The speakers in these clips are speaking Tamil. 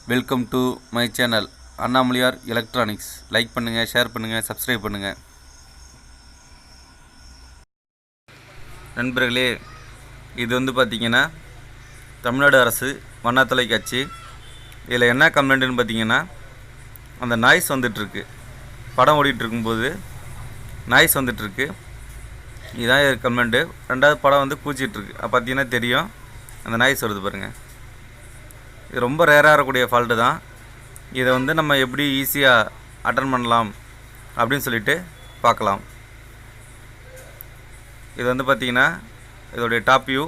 Welcome to my channel Annamalaiyar electronics. Like பண்ணுங்கள், ஷேர் பண்ணுங்கள், சப்ஸ்கிரைப் பண்ணுங்கள். நண்பர்களே, இது பார்த்திங்கன்னா தமிழ்நாடு அரசு வண்ண தொலைக்காட்சி. இதில் என்ன கம்ப்ளைண்ட்டுன்னு பார்த்தீங்கன்னா, அந்த நாய்ஸ் வந்துட்டுருக்கு. படம் ஓடிட்டுருக்கும்போது நாய்ஸ் வந்துட்டுருக்கு. இதுதான் கம்ப்ளைண்ட்டு. ரெண்டாவது படம் பூச்சிட்ருக்கு. பார்த்தீங்கன்னா தெரியும், அந்த நாய்ஸ் வருது பாருங்கள். இது ரொம்ப ரேராக இருக்கக்கூடிய ஃபால்ட்டு தான். இதை நம்ம எப்படி ஈஸியாக அட்டன் பண்ணலாம் அப்படின்னு சொல்லிட்டு பார்க்கலாம். இது பார்த்திங்கன்னா இதோடைய டாப் வியூ.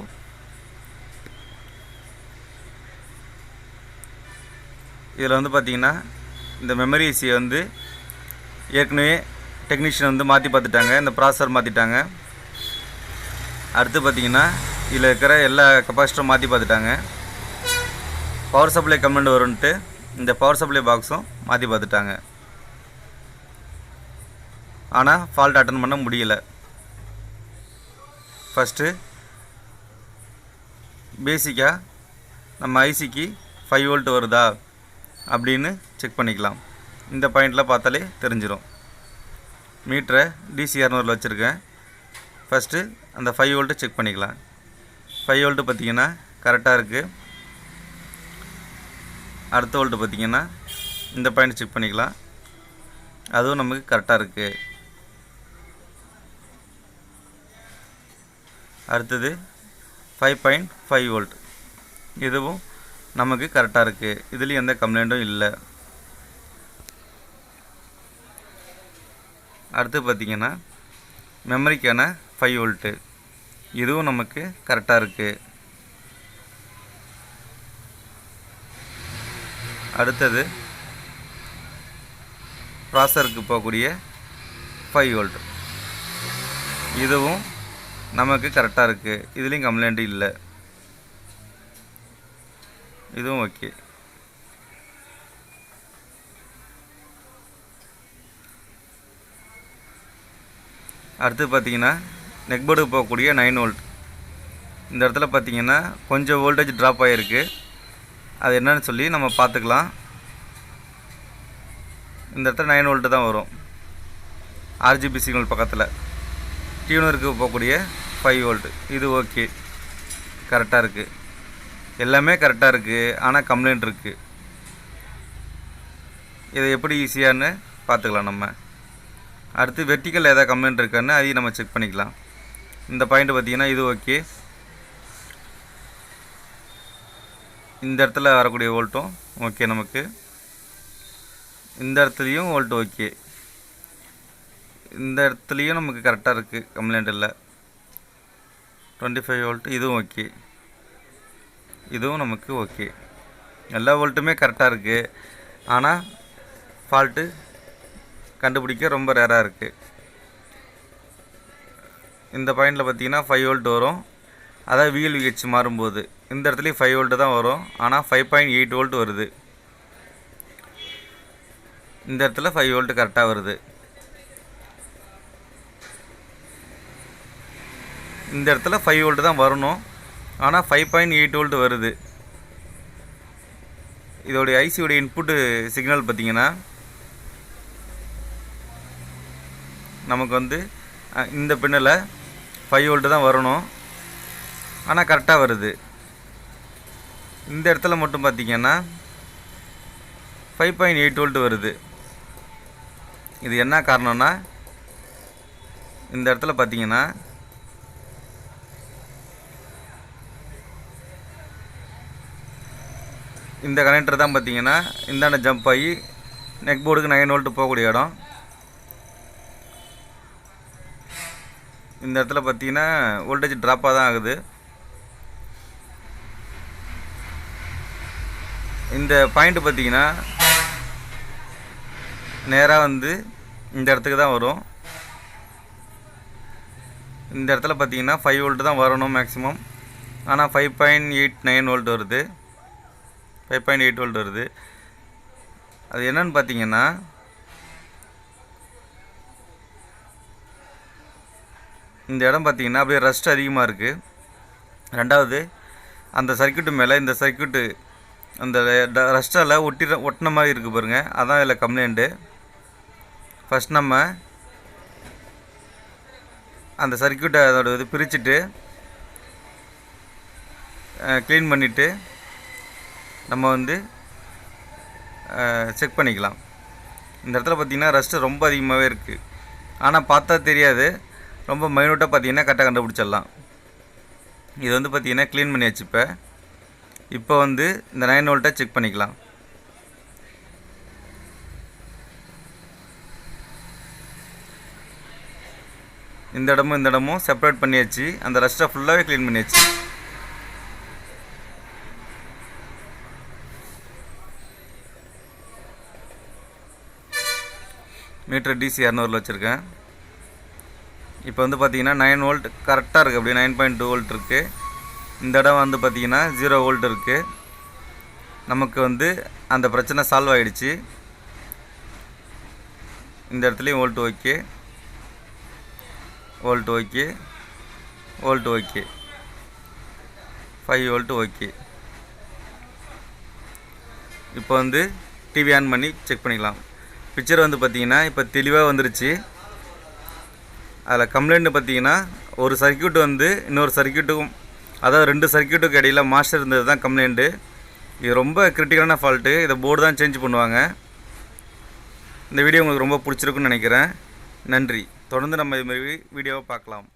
இதில் பார்த்திங்கன்னா இந்த மெமரி ஈஸியை ஏற்கனவே டெக்னீஷியன் மாற்றி பார்த்துட்டாங்க. இந்த ப்ராசஸர் மாற்றிட்டாங்க. அடுத்து பார்த்திங்கன்னா இதில் இருக்கிற எல்லா கெப்பாசிட்டரும் மாற்றி பார்த்துட்டாங்க. பவர் சப்ளை கம்ப்ளைண்ட் வரும்ன்ட்டு இந்த பவர் சப்ளை பாக்ஸும் மாற்றி பார்த்துட்டாங்க. ஆனால் ஃபால்ட் அட்டன் பண்ண முடியல. ஃபஸ்ட்டு பேசிக்காக நம்ம ஐசிக்கு 5 வோல்ட் வருதா அப்படின்னு செக் பண்ணிக்கலாம். இந்த பாயிண்டில் பார்த்தாலே தெரிஞ்சிடும். மீட்டரை DC 200 வச்சுருக்கேன். ஃபஸ்ட்டு அந்த 5 வோல்ட்டு செக் பண்ணிக்கலாம். 5 வோல்ட்டு பார்த்திங்கன்னா கரெக்டாக இருக்குது. அடுத்த வோல்ட்டு பார்த்திங்கன்னா இந்த பாயிண்ட் செக் பண்ணிக்கலாம். அதுவும் நமக்கு கரெக்டாக இருக்குது. அடுத்தது 5.5 வோல்ட், இதுவும் நமக்கு கரெக்டாக இருக்குது. இதுலேயும் எந்த கம்ப்ளைண்ட்டும் இல்லை. அடுத்து பார்த்திங்கன்னா மெமரிக்கான 5 வோல்ட்டு, இதுவும் நமக்கு கரெக்டாக இருக்குது. அடுத்தது ப்ராசருக்கு போகக்கூடிய 5 வோல்ட், இதுவும் நமக்கு கரெக்டாக இருக்குது. இதுலேயும் கம்ப்ளைண்ட்டு இல்லை. இதுவும் ஓகே. அடுத்து பார்த்திங்கன்னா நெக்போர்டுக்கு போகக்கூடிய 9 வோல்ட். இந்த இடத்துல பார்த்திங்கன்னா கொஞ்சம் வோல்டேஜ் ட்ராப் ஆகிருக்கு. அது என்னன்னு சொல்லி நம்ம பார்த்துக்கலாம். இந்த இடத்துல 9 வோல்ட்டு தான் வரும். RGB சிக்னல் பக்கத்தில் டியூனருக்கு போகக்கூடிய 5 வோல்ட், இது ஓகே, கரெக்டாக இருக்குது. எல்லாமே கரெக்டாக இருக்குது. ஆனால் கம்ப்ளைண்ட் இருக்குது. இதை எப்படி ஈஸியான்னு பார்த்துக்கலாம் நம்ம. அடுத்து வெர்டிக்கல் ஏதாவது கம்ப்ளைண்ட் இருக்கான்னு அதையும் நம்ம செக் பண்ணிக்கலாம். இந்த பாயிண்ட் பார்த்திங்கன்னா இது ஓகே. இந்த இடத்துல வரக்கூடிய வோல்ட்டும் ஓகே நமக்கு. இந்த இடத்துலையும் வோல்ட் ஓகே. இந்த இடத்துலையும் நமக்கு கரெக்டாக இருக்குது, கம்ப்ளைண்ட் இல்லை. 25 வோல்ட், இதுவும் ஓகே. இதுவும் நமக்கு ஓகே. எல்லா வோல்ட்டுமே கரெக்டாக இருக்குது. ஆனால் ஃபால்ட்டு கண்டுபிடிக்க ரொம்ப ரேராக இருக்குது. இந்த பாயிண்டில் பார்த்திங்கன்னா 5 வோல்ட் வரும். அதாவது VLVH மாறும்போது இந்த இடத்துலையும் 5 வோல்ட்டு தான் வரும். ஆனால் 5.8 வோல்ட் வருது. இந்த இடத்துல 5 வோல்ட்டு கரெக்டாக வருது. இந்த இடத்துல 5 வோல்ட்டு தான் வரணும். ஆனால் 5.8 வோல்ட் வருது. இதோடைய ஐசியோடைய இன்புட்டு சிக்னல் பார்த்திங்கன்னா நமக்கு இந்த பின்னில் 5 வோல்ட்டு தான் வரணும். ஆனால் கரெக்டாக வருது. இந்த இடத்துல மட்டும் பார்த்திங்கன்னா 5.8 வோல்ட் வருது. இது என்ன காரணம்னா, இந்த இடத்துல பார்த்திங்கன்னா இந்த கனெக்டர் தான் பார்த்திங்கன்னா இந்தாண்ட ஜம்ப் ஆகி நெக் போர்டுக்கு 9 வோல்ட் போகக்கூடிய இடம். இந்த இடத்துல பார்த்திங்கன்னா வோல்டேஜ் ட்ராப்பாக தான் ஆகுது. இந்த பாயிண்ட் பார்த்திங்கன்னா நேராக இந்த இடத்துக்கு தான் வரும். இந்த இடத்துல பார்த்திங்கன்னா 5 வோல்ட் தான் வரணும் மேக்ஸிமம். ஆனால் 5.89 வோல்ட் வருது. 5.8 வோல்ட் வருது. அது என்னன்னு பார்த்திங்கன்னா இந்த இடம் பார்த்திங்கன்னா அப்படியே ரஸ்ட் அதிகமாக இருக்குது. ரெண்டாவது அந்த சர்க்யூட்டு மேலே இந்த சர்க்யூட்டு அந்த ரஸ்டால் ஒட்டின மாதிரி இருக்குது பாருங்கள், அதான் இதில் கம்ப்ளைண்ட்டு. ஃபஸ்ட் நம்ம அந்த சர்க்யூட்டை அதோட இது பிரிச்சுட்டு க்ளீன் பண்ணிவிட்டு நம்ம வந்து செக் பண்ணிக்கலாம். இந்த இடத்துல பார்த்திங்கன்னா ரஸ்ட்டு ரொம்ப அதிகமாகவே இருக்குது, ஆனால் பார்த்தா தெரியாது, ரொம்ப மைனூட்டாக பார்த்திங்கன்னா கரெக்டாக கண்டுபிடிச்சிடலாம். இது வந்து பார்த்திங்கன்னா க்ளீன் பண்ணி வச்சுப்பேன். இப்போ வந்து இந்த 9 வோல்ட்டை செக் பண்ணிக்கலாம். இந்த இடமும் செப்பரேட் பண்ணியாச்சு, அந்த ரஸ்ட்டை ஃபுல்லாகவே க்ளீன் பண்ணியாச்சு. மீட்டர் DC 200 வச்சுருக்கேன். இப்போ வந்து பார்த்திங்கன்னா 9 வோல்ட் கரெக்டாக இருக்குது, அப்படியே 9.2 வோல்ட் இருக்குது. இந்த இடம் வந்து பார்த்திங்கன்னா 0 வோல்ட் இருக்குது. நமக்கு வந்து அந்த பிரச்சனை சால்வ் ஆகிடுச்சு. இந்த இடத்துலையும் volt okay, volt okay, volt okay, 5 volt okay. இப்போ வந்து டிவி ஆன் பண்ணி செக் பண்ணிக்கலாம். பிக்சர் வந்து பார்த்திங்கன்னா இப்போ தெளிவாக வந்துருச்சு. அதில் கம்ப்ளைண்ட் பார்த்திங்கன்னா ஒரு சர்க்யூட் வந்து இன்னொரு சர்க்யூட்டுக்கும், அதாவது 2 சர்க்யூட்டுக்கு இடையில் மாஸ்டர் இருந்தது தான் கம்ப்ளைண்ட்டு. இது ரொம்ப கிரிட்டிக்கலான ஃபால்ட்டு, இதை போர்டு தான் சேஞ்ச் பண்ணுவாங்க. இந்த வீடியோ உங்களுக்கு ரொம்ப பிடிச்சிருக்குன்னு நினைக்கிறேன். நன்றி. தொடர்ந்து நம்ம இதுமாதிரி வீடியோவை பார்க்கலாம்.